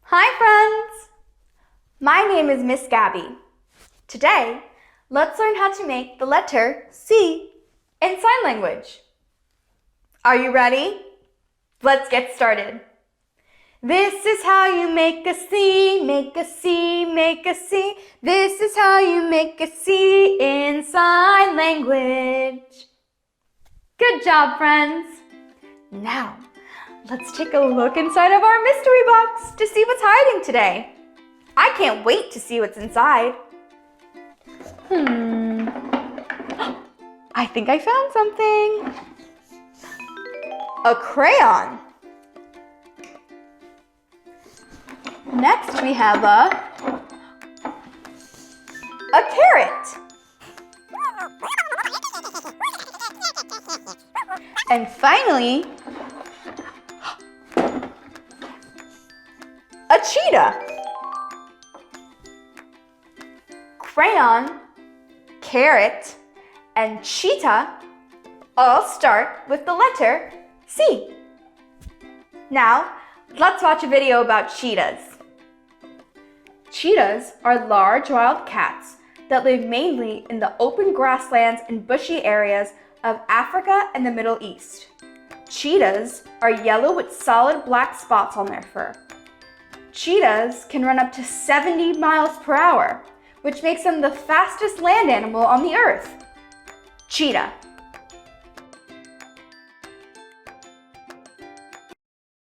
Hi friends! My name is Miss Gabby. Today, let's learn how to make the letter C in sign language. Are you ready? Let's get started. This is how you make a C, make a C, make a C. This is how you make a C in sign language. Good job, friends. Now, let's take a look inside of our mystery box to see what's hiding today. I can't wait to see what's inside. I think I found something. A crayon. Next we have a carrot. And finally, a cheetah. Crayon, carrot, and cheetah all start with the letter C. Now, let's watch a video about cheetahs. Cheetahs are large wild cats that live mainly in the open grasslands and bushy areas of Africa and the Middle East. Cheetahs are yellow with solid black spots on their fur. Cheetahs can run up to 70 miles per hour, which makes them the fastest land animal on the earth. Cheetah.